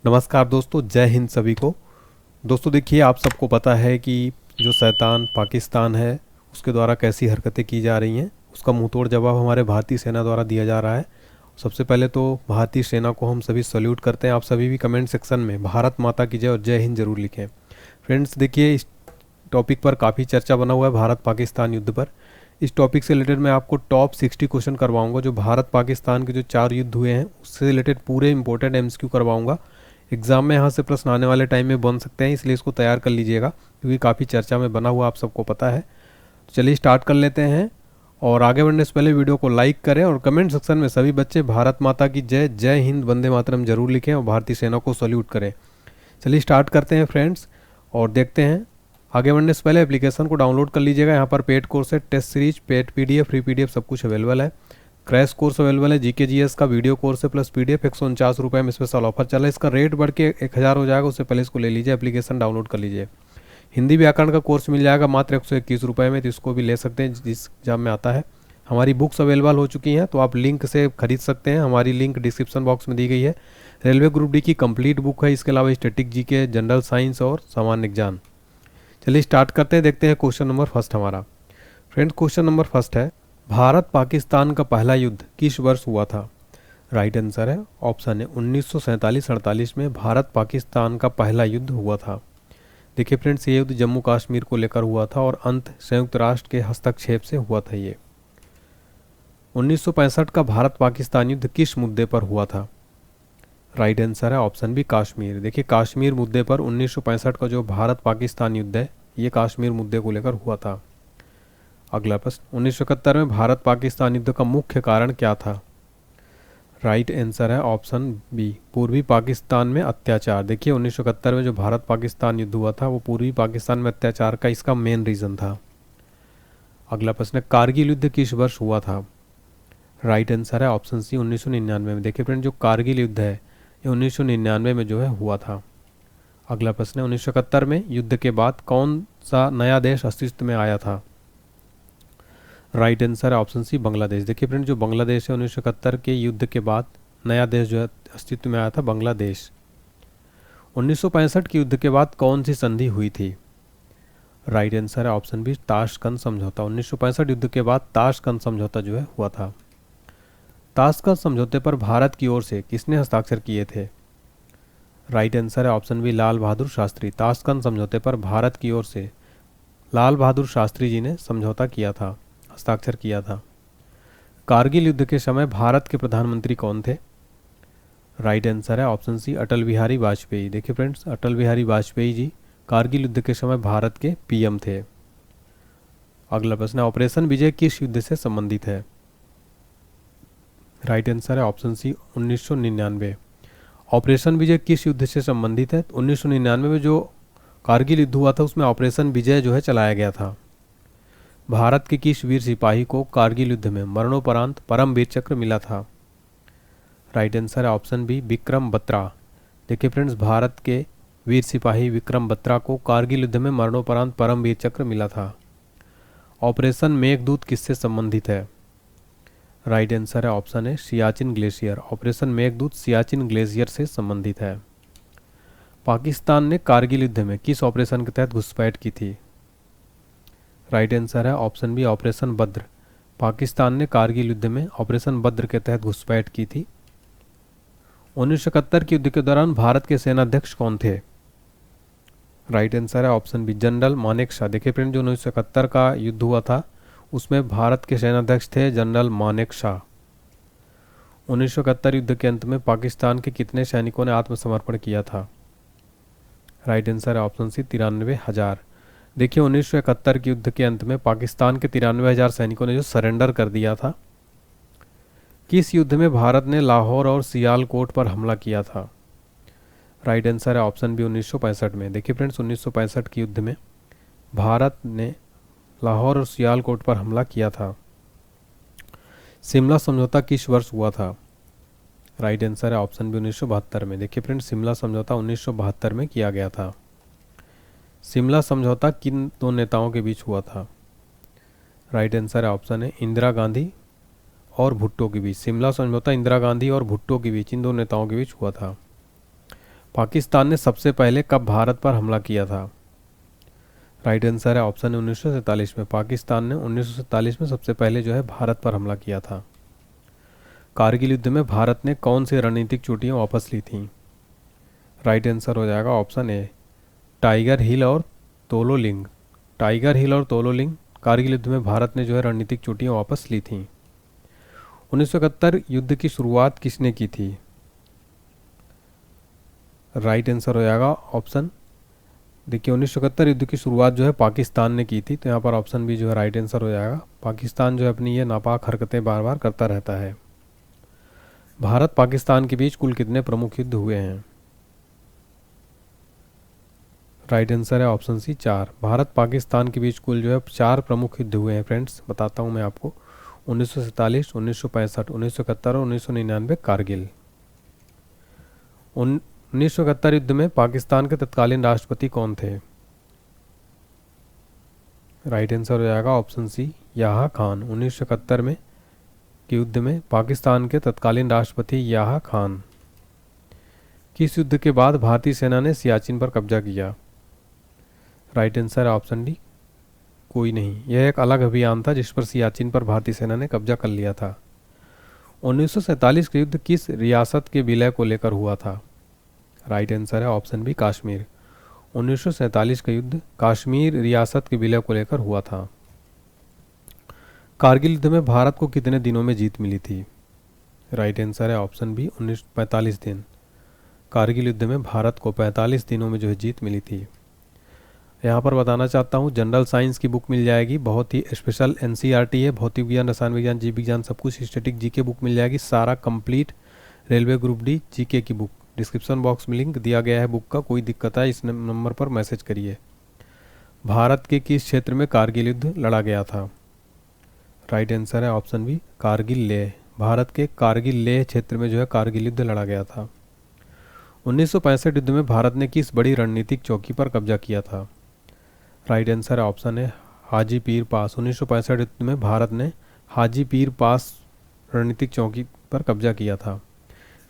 नमस्कार दोस्तों, जय हिंद सभी को। दोस्तों देखिए, आप सबको पता है कि जो शैतान पाकिस्तान है उसके द्वारा कैसी हरकतें की जा रही हैं, उसका मुंहतोड़ जवाब हमारे भारतीय सेना द्वारा दिया जा रहा है। सबसे पहले तो भारतीय सेना को हम सभी सल्यूट करते हैं। आप सभी भी कमेंट सेक्शन में भारत माता की जय और जय हिंद जरूर लिखें। फ्रेंड्स देखिए, इस टॉपिक पर काफ़ी चर्चा बना हुआ है, भारत पाकिस्तान युद्ध पर। इस टॉपिक से रिलेटेड मैं आपको टॉप 60 क्वेश्चन करवाऊंगा जो भारत पाकिस्तान के जो 4 युद्ध हुए हैं उससे रिलेटेड पूरे इंपॉर्टेंट एमसीक्यू करवाऊंगा। एग्जाम में यहाँ से प्रश्न आने वाले टाइम में बन सकते हैं, इसलिए इसको तैयार कर लीजिएगा क्योंकि काफ़ी चर्चा में बना हुआ आप सबको पता है। तो चलिए स्टार्ट कर लेते हैं। और आगे बढ़ने से पहले वीडियो को लाइक करें और कमेंट सेक्शन में सभी बच्चे भारत माता की जय, जय हिंद, वंदे मातरम जरूर लिखें और भारतीय सेना को सल्यूट करें। चलिए स्टार्ट करते हैं फ्रेंड्स और देखते हैं। आगे बढ़ने से पहले एप्लीकेशन को डाउनलोड कर लीजिएगा। यहाँ पर पेड कोर्स है, test series, paid PDF, free PDF सब कुछ अवेलेबल है। क्रैश कोर्स अवेलेबल है, जीके जीएस का वीडियो कोर्स है प्लस पीडीएफ। 149 रुपये में स्पेशल ऑफर चला है। इसका रेट बढ़ के 1000 हो जाएगा, उससे पहले इसको ले लीजिए, एप्लीकेशन डाउनलोड कर लीजिए। हिंदी व्याकरण का कोर्स मिल जाएगा मात्र 121 रुपये में, तो इसको भी ले सकते हैं जिस एग्जाम में आता है। हमारी बुक्स अवेलेबल हो चुकी हैं तो आप लिंक से खरीद सकते हैं, हमारी लिंक डिस्क्रिप्शन बॉक्स में दी गई है। रेलवे ग्रुप डी की कंप्लीट बुक है, इसके अलावा स्टैटिक जीके, जनरल साइंस और सामान्य ज्ञान। चलिए स्टार्ट करते हैं, देखते हैं क्वेश्चन नंबर फर्स्ट हमारा। फ्रेंड्स क्वेश्चन नंबर फर्स्ट है, भारत पाकिस्तान का पहला युद्ध किस वर्ष हुआ था? राइट आंसर है ऑप्शन है 1947-48 में भारत पाकिस्तान का पहला युद्ध हुआ था। देखिए फ्रेंड्स, ये युद्ध जम्मू कश्मीर को लेकर हुआ था और अंत संयुक्त राष्ट्र के हस्तक्षेप से हुआ था। ये 1965 का भारत पाकिस्तान युद्ध किस मुद्दे पर हुआ था? राइट आंसर है ऑप्शन बी कश्मीर। देखिए कश्मीर मुद्दे पर 1965 का जो भारत पाकिस्तान युद्ध है ये कश्मीर मुद्दे को लेकर हुआ था। अगला प्रश्न, 1971 में भारत पाकिस्तान युद्ध का मुख्य कारण क्या था? राइट आंसर है ऑप्शन बी पूर्वी पाकिस्तान में अत्याचार। देखिए 1971 में जो भारत पाकिस्तान युद्ध हुआ था वो पूर्वी पाकिस्तान में अत्याचार का इसका मेन रीज़न था। अगला प्रश्न, कारगिल युद्ध किस वर्ष हुआ था? राइट आंसर है ऑप्शन सी 1999 में। देखिए फ्रेंड, जो कारगिल युद्ध है ये 1999 में जो है हुआ था। अगला प्रश्न है, 1971 में युद्ध के बाद कौन सा नया देश अस्तित्व में आया था? राइट आंसर है ऑप्शन सी बांग्लादेश। देखिए फ्रेंड, जो बांग्लादेश है 1971 के युद्ध के बाद नया देश जो है अस्तित्व में आया था, बांग्लादेश। 1965 के युद्ध के बाद कौन सी संधि हुई थी? राइट आंसर है ऑप्शन बी ताशकंद समझौता। 1965 युद्ध के बाद ताशकंद समझौता जो है हुआ था। ताशकंद समझौते पर भारत की ओर से किसने हस्ताक्षर किए थे? राइट आंसर है option B Lal Bahadur Shastri. Tashkent समझौते पर भारत की ओर से लाल बहादुर शास्त्री जी ने समझौता किया था, हस्ताक्षर किया था। कारगिल युद्ध के समय भारत के प्रधानमंत्री कौन थे? राइट आंसर है ऑप्शन सी अटल बिहारी वाजपेयी। देखिए फ्रेंड्स, अटल बिहारी वाजपेयी जी कारगिल युद्ध के समय भारत के पीएम थे। अगला प्रश्न, ऑपरेशन विजय किस युद्ध से संबंधित है? राइट आंसर है ऑप्शन सी 1999। ऑपरेशन विजय किस युद्ध से संबंधित है? 1999 में जो कारगिल युद्ध हुआ था उसमें ऑपरेशन विजय जो है चलाया गया था। भारत के किस वीर सिपाही को कारगिल युद्ध में मरणोपरांत परम वीर चक्र मिला था? राइट आंसर है ऑप्शन बी विक्रम बत्रा। देखिए फ्रेंड्स, भारत के वीर सिपाही विक्रम बत्रा को कारगिल युद्ध में मरणोपरांत परम वीर चक्र मिला था। ऑपरेशन मेघदूत किससे संबंधित है? राइट आंसर है ऑप्शन है Siachen glacier. Operation Meghdoot Siachen glacier से संबंधित है। पाकिस्तान ने कारगिल युद्ध में किस ऑपरेशन के तहत घुसपैठ की थी? राइट आंसर है option B operation Badr. Pakistan ने कारगिल युद्ध में ऑपरेशन बद्र के तहत घुसपैठ की थी। 1971 के युद्ध के दौरान भारत के सेनाध्यक्ष कौन थे? राइट आंसर है ऑप्शन बी जनरल मानेकशॉ। देखिए फ्रेंड, जो 1971 का युद्ध हुआ था उसमें भारत के सेनाध्यक्ष थे जनरल मानेकशॉ। 1971 युद्ध के अंत में पाकिस्तान के कितने सैनिकों ने आत्मसमर्पण किया था? राइट आंसर है ऑप्शन सी 93,000। देखिए 1971 के युद्ध के अंत में पाकिस्तान के 93,000 सैनिकों ने जो सरेंडर कर दिया था। किस युद्ध में भारत ने लाहौर और सियालकोट पर हमला किया था? राइट आंसर है ऑप्शन बी 1965 में। देखिए फ्रेंड्स, 1965 के युद्ध में भारत ने लाहौर और सियालकोट पर हमला किया था। शिमला समझौता किस वर्ष हुआ था? राइट आंसर है ऑप्शन बी 1972 में। देखिए फ्रेंड्स, शिमला समझौता 1972 में किया गया था। शिमला समझौता किन दो नेताओं के बीच हुआ था? राइट आंसर है ऑप्शन है इंदिरा गांधी और भुट्टो के बीच। शिमला समझौता इंदिरा गांधी और भुट्टो के बीच, इन दो नेताओं के बीच हुआ था। पाकिस्तान ने सबसे पहले कब भारत पर हमला किया था? राइट आंसर है ऑप्शन है 1947 में। पाकिस्तान ने 1947 में सबसे पहले जो है भारत पर हमला किया था। कारगिल युद्ध में भारत ने कौन सी रणनीतिक चोटियां वापस ली थीं? राइट आंसर हो जाएगा ऑप्शन ए, टाइगर हिल और तोलोलिंग। टाइगर हिल और तोलोलिंग कारगिल युद्ध में भारत ने जो है रणनीतिक चोटियां वापस ली थीं। 1971 युद्ध की शुरुआत किसने की थी? राइट आंसर हो जाएगा ऑप्शन, देखिए 1971 युद्ध की शुरुआत जो है पाकिस्तान ने की थी, तो यहाँ पर ऑप्शन भी जो है राइट आंसर हो जाएगा। पाकिस्तान जो है अपनी ये नापाक हरकतें बार बार करता रहता है। भारत पाकिस्तान के बीच कुल कितने प्रमुख युद्ध हुए हैं? राइट आंसर है ऑप्शन सी 4। भारत पाकिस्तान के बीच कुल जो है 4 प्रमुख युद्ध हुए हैं फ्रेंड्स, बताता हूँ मैं आपको। 1947, 1965, 1971 और 1999 कारगिल। 1971 युद्ध में पाकिस्तान के तत्कालीन राष्ट्रपति कौन थे? राइट आंसर हो जाएगा ऑप्शन सी, याहा खान। 1971 में के युद्ध में पाकिस्तान के तत्कालीन राष्ट्रपति याहा खान। किस युद्ध के बाद भारतीय सेना ने सियाचिन पर कब्जा किया? राइट आंसर है ऑप्शन डी, कोई नहीं। यह एक अलग अभियान था जिस पर सियाचिन पर भारतीय सेना ने कब्जा कर लिया था। 1947 का युद्ध किस रियासत के विलय को लेकर हुआ था? राइट आंसर है ऑप्शन बी, कश्मीर। 1947 का युद्ध कश्मीर रियासत के विलय को लेकर हुआ था। कारगिल युद्ध में भारत को कितने दिनों में जीत मिली थी? राइट आंसर है ऑप्शन बी, 45 दिन। कारगिल युद्ध में भारत को 45 दिनों में जो है जीत मिली थी। यहाँ पर बताना चाहता हूँ, जनरल साइंस की बुक मिल जाएगी, बहुत ही स्पेशल एनसीईआरटी है, भौतिक विज्ञान, रसायन विज्ञान, जीव विज्ञान सब कुछ, स्टैटिक जीके बुक मिल जाएगी, सारा complete railway group D GK की बुक। डिस्क्रिप्शन बॉक्स में लिंक दिया गया है बुक का, कोई दिक्कत है इस नंबर पर मैसेज करिए। भारत के किस क्षेत्र में कारगिल युद्ध लड़ा गया था? राइट आंसर है ऑप्शन बी, कारगिल लेह। भारत के कारगिल लेह क्षेत्र में जो है कारगिल युद्ध लड़ा गया था। 1965 युद्ध में भारत ने किस बड़ी रणनीतिक चौकी पर कब्जा किया था? राइट आंसर है ऑप्शन है हाजी पीर पास। 1965 युद्ध में भारत ने हाजी पीर पास रणनीतिक चौकी पर कब्जा किया था।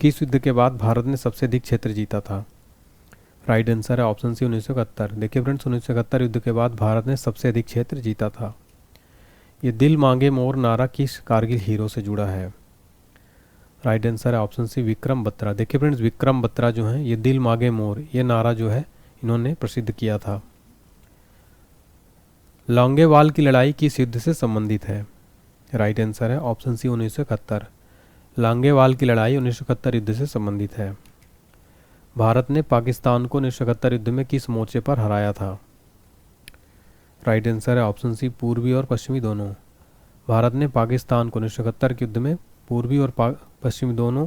किस युद्ध के बाद भारत ने सबसे अधिक क्षेत्र जीता था? राइट आंसर है ऑप्शन सी, 1971। देखिए फ्रेंड्स, 1971 युद्ध के बाद भारत ने सबसे अधिक क्षेत्र जीता था। ये दिल मांगे मोर नारा किस कारगिल हीरो से जुड़ा है? राइट आंसर है ऑप्शन सी, विक्रम बत्रा। देखिए फ्रेंड्स, विक्रम बत्रा जो है ये दिल मांगे मोर ये नारा जो है इन्होंने प्रसिद्ध किया था। लौंगेवाल की लड़ाई किस युद्ध से संबंधित है? राइट आंसर है ऑप्शन सी, 1971। लौंगेवाल की लड़ाई 1971 युद्ध से संबंधित है। भारत ने पाकिस्तान को 1971 युद्ध में किस मोर्चे पर हराया था? राइट आंसर है ऑप्शन सी, पूर्वी और पश्चिमी दोनों। भारत ने पाकिस्तान को 1971 के युद्ध में पूर्वी और पश्चिमी दोनों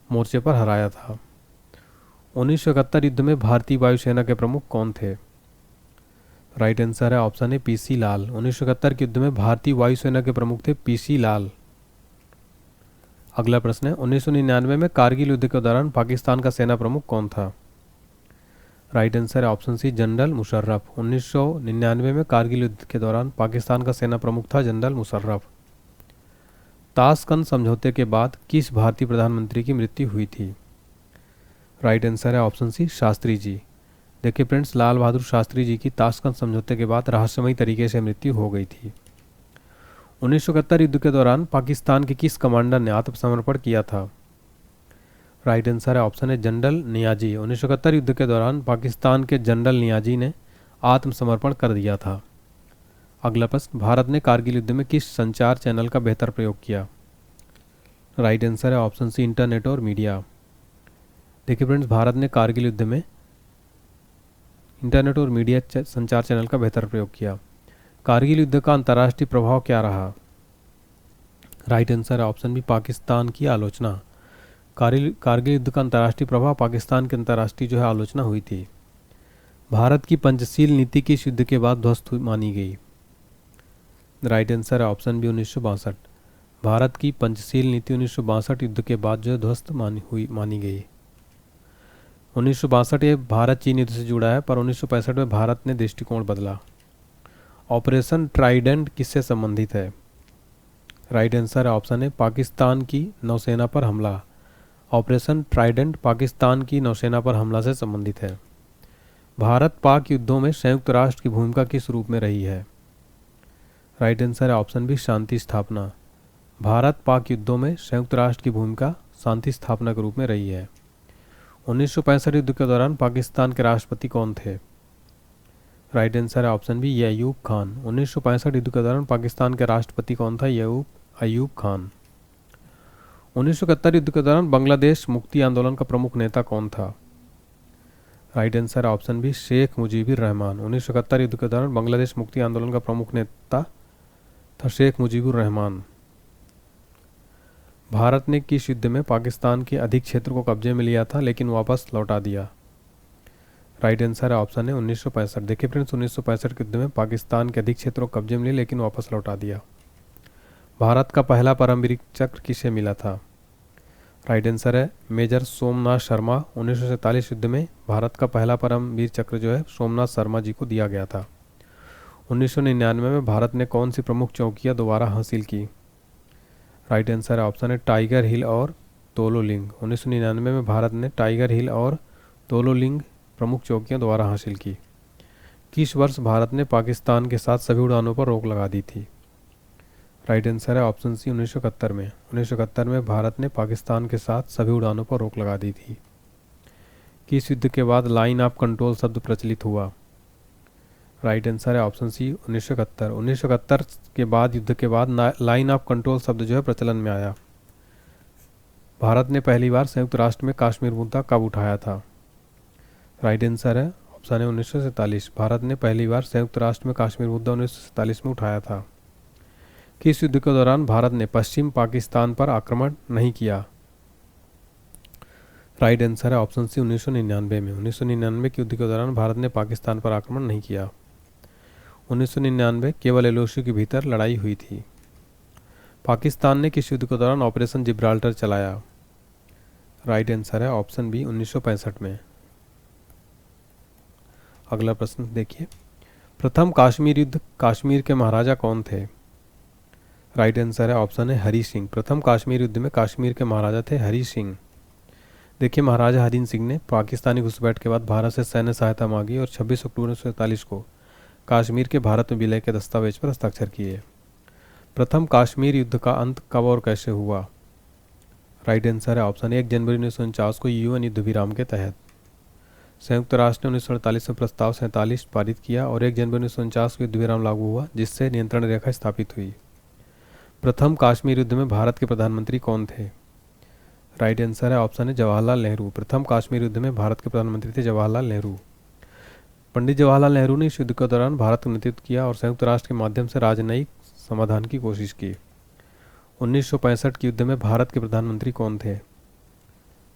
मोर्चे पर हराया था। 1971 युद्ध में भारतीय वायुसेना के प्रमुख कौन थे? राइट आंसर है ऑप्शन ए, पीसी लाल। 1971 के युद्ध में भारतीय वायुसेना के प्रमुख थे पीसी लाल। अगला प्रश्न है, 1999 में कारगिल युद्ध के दौरान पाकिस्तान का सेना प्रमुख कौन था? राइट आंसर है ऑप्शन सी, जनरल मुशर्रफ। 1999 में कारगिल युद्ध के दौरान पाकिस्तान का सेना प्रमुख था जनरल मुशर्रफ। ताशकंद समझौते के बाद किस भारतीय प्रधानमंत्री की मृत्यु हुई थी? राइट आंसर है ऑप्शन सी, शास्त्री जी। देखिए फ्रेंड्स, लाल बहादुर शास्त्री जी की ताशकंद समझौते के बाद रहस्यमयी तरीके से मृत्यु हो गई थी। 1971 युद्ध के दौरान पाकिस्तान के किस कमांडर ने आत्मसमर्पण किया था? राइट आंसर है ऑप्शन है, जनरल नियाजी। 1971 युद्ध के दौरान पाकिस्तान के जनरल नियाजी ने आत्मसमर्पण कर दिया था। अगला प्रश्न, भारत ने कारगिल युद्ध में किस संचार चैनल का बेहतर प्रयोग किया? राइट आंसर है ऑप्शन सी, इंटरनेट और मीडिया। देखिए फ्रेंड्स, भारत ने कारगिल युद्ध में इंटरनेट और मीडिया संचार चैनल का बेहतर प्रयोग किया। कारगिल युद्ध का अंतर्राष्ट्रीय प्रभाव क्या रहा? राइट आंसर है ऑप्शन बी, पाकिस्तान की आलोचना। कारगिल युद्ध का अंतर्राष्ट्रीय प्रभाव पाकिस्तान की अंतर्राष्ट्रीय जो है आलोचना हुई थी। भारत की पंचशील नीति किस युद्ध के बाद ध्वस्त मानी गई? राइट आंसर है ऑप्शन बी, 1962। भारत की पंचशील नीति 1962 युद्ध के बाद जो है ध्वस्त मानी गई। 1962 ये भारत चीन युद्ध से जुड़ा है, पर 1965 में भारत ने दृष्टिकोण बदला। ऑपरेशन ट्राइडेंट किससे संबंधित है? राइट आंसर है ऑप्शन है, पाकिस्तान की नौसेना पर हमला। ऑपरेशन ट्राइडेंट पाकिस्तान की नौसेना पर हमला से संबंधित है। भारत पाक युद्धों में संयुक्त राष्ट्र की भूमिका किस रूप में रही है? राइट आंसर है ऑप्शन बी, शांति स्थापना। भारत पाक युद्धों में संयुक्त राष्ट्र की भूमिका शांति स्थापना के रूप में रही है। 1965 युद्ध के दौरान पाकिस्तान के राष्ट्रपति कौन थे? राइट आंसर है ऑप्शन बी, अयूब खान। 1965 युद्ध के दौरान पाकिस्तान के राष्ट्रपति कौन था? अयूब खान। 1971 युद्ध के दौरान बांग्लादेश मुक्ति आंदोलन का प्रमुख नेता कौन था? राइट आंसर है ऑप्शन बी, शेख मुजीबुर रहमान। 1971 युद्ध के दौरान बांग्लादेश मुक्ति आंदोलन का प्रमुख नेता था शेख मुजीबुर रहमान। भारत ने किस युद्ध में पाकिस्तान के अधिक क्षेत्र को कब्जे में लिया था लेकिन वापस लौटा दिया? राइट आंसर है ऑप्शन है 1965। देखिए फ्रेंड्स, 1965 के युद्ध में पाकिस्तान के अधिक क्षेत्रों को कब्जे में लिया लेकिन वापस लौटा दिया। भारत का पहला परमवीर चक्र किसे मिला था? राइट आंसर है मेजर सोमनाथ शर्मा। 1947 युद्ध में भारत का पहला परमवीर चक्र जो है सोमनाथ शर्मा जी को दिया गया था। 1999 में भारत ने कौन सी प्रमुख चौकियां दोबारा हासिल की? राइट आंसर है ऑप्शन है टाइगर हिल और तोलोलिंग। 1999 में भारत ने टाइगर हिल और तोलोलिंग प्रमुख चौकियां दोबारा हासिल की। किस वर्ष भारत ने पाकिस्तान के साथ सभी उड़ानों पर रोक लगा दी थी? राइट आंसर है ऑप्शन सी, 1971 में। 1971 में भारत ने पाकिस्तान के साथ सभी उड़ानों पर रोक लगा दी थी। किस युद्ध के बाद लाइन ऑफ कंट्रोल शब्द प्रचलित हुआ? राइट आंसर है ऑप्शन सी, 1971। 1971 के बाद युद्ध के बाद लाइन ऑफ कंट्रोल शब्द जो है प्रचलन में आया। भारत ने पहली बार संयुक्त राष्ट्र में कश्मीर मुद्दा कब उठाया था? राइट आंसर है ऑप्शन है 1947। भारत ने पहली बार संयुक्त राष्ट्र में कश्मीर मुद्दा 1947 में उठाया था। किस युद्ध के दौरान भारत ने पश्चिम पाकिस्तान पर आक्रमण नहीं किया? राइट आंसर है ऑप्शन सी, 1999 में। 1999 के युद्ध के दौरान भारत ने पाकिस्तान पर आक्रमण नहीं किया। 1999 केवल एलओसी के भीतर लड़ाई हुई थी। पाकिस्तान ने किस युद्ध के दौरान ऑपरेशन जिब्राल्टर चलाया? राइट आंसर है ऑप्शन बी, 1965 में। अगला प्रश्न देखिए, प्रथम कश्मीर युद्ध कश्मीर के महाराजा कौन थे? राइट आंसर है ऑप्शन है हरी सिंह। प्रथम कश्मीर युद्ध में कश्मीर के महाराजा थे हरी सिंह। देखिए, महाराजा हरी सिंह ने पाकिस्तानी घुसपैठ के बाद भारत से सैन्य सहायता मांगी और 26 अक्टूबर 1947 को कश्मीर के भारत में विलय के दस्तावेज पर हस्ताक्षर किए। प्रथम कश्मीर युद्ध का अंत कब और कैसे हुआ? राइट आंसर है ऑप्शन 1 जनवरी 1949 को यूएन युद्ध विराम के तहत। संयुक्त राष्ट्र ने 1948 में प्रस्ताव 47 पारित किया और 1 जनवरी 1949 को युद्ध विराम लागू हुआ, जिससे नियंत्रण रेखा स्थापित हुई। प्रथम कश्मीर युद्ध में भारत के प्रधानमंत्री कौन थे? राइट आंसर है ऑप्शन है जवाहरलाल नेहरू। प्रथम कश्मीर युद्ध में भारत के प्रधानमंत्री थे जवाहरलाल नेहरू। पंडित जवाहरलाल नेहरू ने इस युद्ध के दौरान भारत का नेतृत्व किया और संयुक्त राष्ट्र के माध्यम से राजनयिक समाधान की कोशिश की। 1965 के युद्ध में भारत के प्रधानमंत्री कौन थे?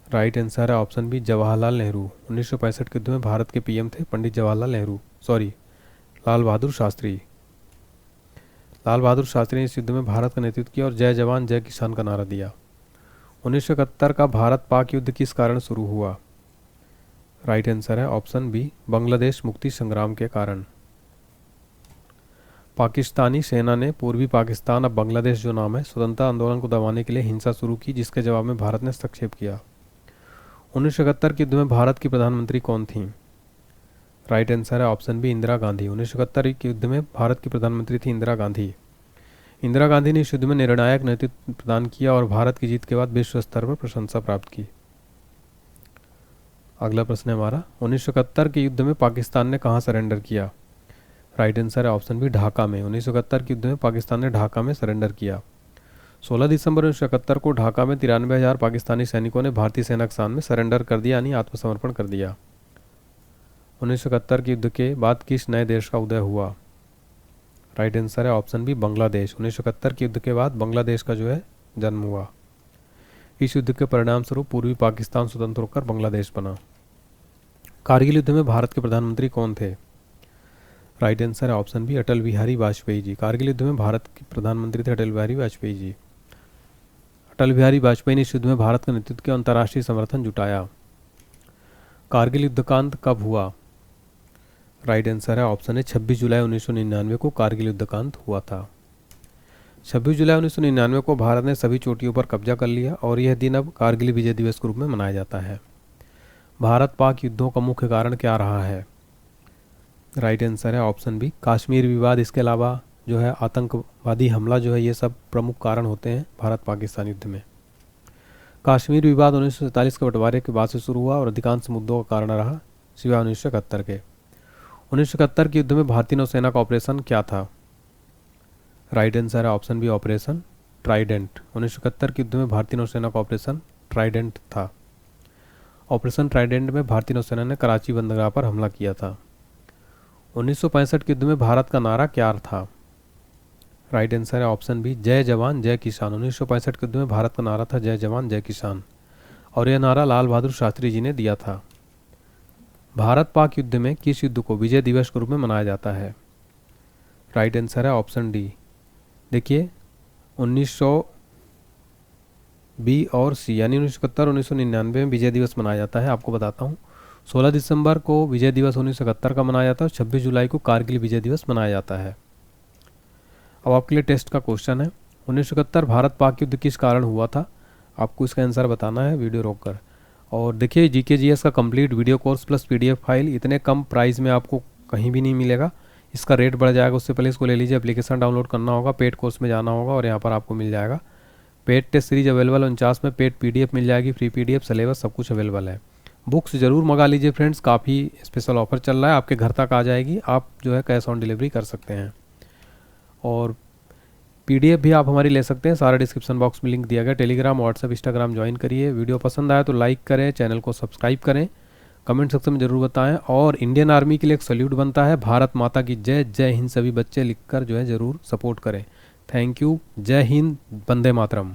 राइट आंसर है ऑप्शन बी, जवाहरलाल नेहरू। 1965 के युद्ध में भारत के पीएम थे पंडित जवाहरलाल नेहरू, लाल बहादुर शास्त्री। लाल बहादुर शास्त्री ने इस युद्ध में भारत का नेतृत्व किया और जय जवान जय किसान का नारा दिया। 1971 का भारत पाक युद्ध किस कारण शुरू हुआ? राइट आंसर है ऑप्शन बी, बांग्लादेश मुक्ति संग्राम के कारण। पाकिस्तानी सेना ने पूर्वी पाकिस्तान अब बांग्लादेश जो नाम है स्वतंत्रता आंदोलन को दबाने के लिए हिंसा शुरू की, जिसके जवाब में भारत ने हस्तक्षेप किया। 1971 के युद्ध में भारत की प्रधानमंत्री कौन थी? राइट आंसर है ऑप्शन बी, इंदिरा गांधी। 1971 के युद्ध में भारत की प्रधानमंत्री थी इंदिरा गांधी। इंदिरा गांधी ने इस युद्ध में निर्णायक नेतृत्व प्रदान किया और भारत की जीत के बाद विश्व स्तर पर प्रशंसा प्राप्त की। अगला प्रश्न है हमारा, 1971 के युद्ध में पाकिस्तान ने कहां सरेंडर किया? राइट आंसर है ऑप्शन बी, ढाका में। 1971 के युद्ध में पाकिस्तान ने ढाका में सरेंडर किया। 16 दिसंबर 1971 को ढाका में 93,000 पाकिस्तानी सैनिकों ने भारतीय सेना के सामने सरेंडर कर दिया, यानी आत्मसमर्पण कर दिया। 1971 के युद्ध के बाद किस नए देश का उदय हुआ? राइट आंसर है ऑप्शन बी, बांग्लादेश। 1971 के युद्ध के बाद बांग्लादेश का जो है जन्म हुआ। इस युद्ध के परिणाम स्वरूप पूर्वी पाकिस्तान स्वतंत्र होकर बांग्लादेश बना। कारगिल युद्ध में भारत के प्रधानमंत्री कौन थे? राइट आंसर है ऑप्शन बी, अटल बिहारी वाजपेयी जी। कारगिल युद्ध में भारत के प्रधानमंत्री थे अटल बिहारी वाजपेयी जी। अटल बिहारी वाजपेयी ने इस युद्ध में भारत का नेतृत्व किया, अंतर्राष्ट्रीय समर्थन जुटाया। कारगिल युद्ध का अंत कब हुआ? राइट आंसर है ऑप्शन है 26 जुलाई 1999 को कारगिल युद्ध का अंत हुआ था। 26 जुलाई 1999 को भारत ने सभी चोटियों पर कब्जा कर लिया और यह दिन अब कारगिल विजय दिवस के रूप में मनाया जाता है। भारत पाक युद्धों का मुख्य कारण क्या रहा है? राइट आंसर है ऑप्शन बी, कश्मीर विवाद। इसके अलावा जो है आतंकवादी हमला जो है, ये सब प्रमुख कारण होते हैं भारत पाकिस्तान युद्ध में। कश्मीर विवाद 1947 के बंटवारे के बाद से शुरू हुआ और अधिकांश मुद्दों का कारण रहा सिवाय 1971 के। 1971 के युद्ध में भारतीय नौसेना का ऑपरेशन क्या था? राइट आंसर है ऑप्शन बी, ऑपरेशन ट्राइडेंट। 1971 के युद्ध में भारतीय नौसेना का ऑपरेशन ट्राइडेंट था। ऑपरेशन ट्राइडेंट में भारतीय नौसेना ने कराची बंदरगाह पर हमला किया था। 1965 के युद्ध में भारत का नारा क्या था? राइट आंसर है ऑप्शन बी, जय जवान जय किसान। 1965 के युद्ध में भारत का नारा था जय जवान जय किसान और यह नारा लाल बहादुर शास्त्री जी ने दिया था। भारत पाक युद्ध में किस युद्ध को विजय दिवस के रूप में मनाया जाता है? राइट आंसर है ऑप्शन डी। देखिए 1900 बी और सी यानी 1971 1999 में विजय दिवस मनाया जाता है। आपको बताता हूँ, 16 दिसंबर को विजय दिवस 1971 का मनाया जाता है और 26 जुलाई को कारगिल विजय दिवस मनाया जाता है। अब आपके लिए टेस्ट का क्वेश्चन है, 1971 भारत पाक युद्ध किस कारण हुआ था? आपको इसका आंसर बताना है वीडियो रोककर। और देखिए जीके जीएस का complete video course plus PDF file इतने कम प्राइस में आपको कहीं भी नहीं मिलेगा। इसका रेट बढ़ जाएगा, उससे पहले इसको ले लीजिए। एप्लीकेशन डाउनलोड करना होगा, पेड कोर्स में जाना होगा और यहाँ पर आपको मिल जाएगा। पेड टेस्ट सीरीज अवेलेबल 49 में, पेड पीडीएफ मिल जाएगी, फ्री पीडीएफ सिलेबस सब कुछ अवेलेबल है। बुक्स ज़रूर मंगा लीजिए फ्रेंड्स, काफ़ी स्पेशल ऑफर चल रहा है, आपके घर तक आ जाएगी। आप जो है कैश ऑन डिलीवरी कर सकते हैं और पीडीएफ भी आप हमारी ले सकते हैं। सारा डिस्क्रिप्शन बॉक्स में लिंक दिया गया। टेलीग्राम व्हाट्सएप इंस्टाग्राम ज्वाइन करिए। वीडियो पसंद आया तो लाइक करें, चैनल को सब्सक्राइब करें, कमेंट सेक्शन में ज़रूर बताएं। और इंडियन आर्मी के लिए एक सल्यूट बनता है, भारत माता की जय, जय हिंद सभी बच्चे लिखकर जो है ज़रूर सपोर्ट करें। थैंक यू, जय हिंद, वंदे मातरम।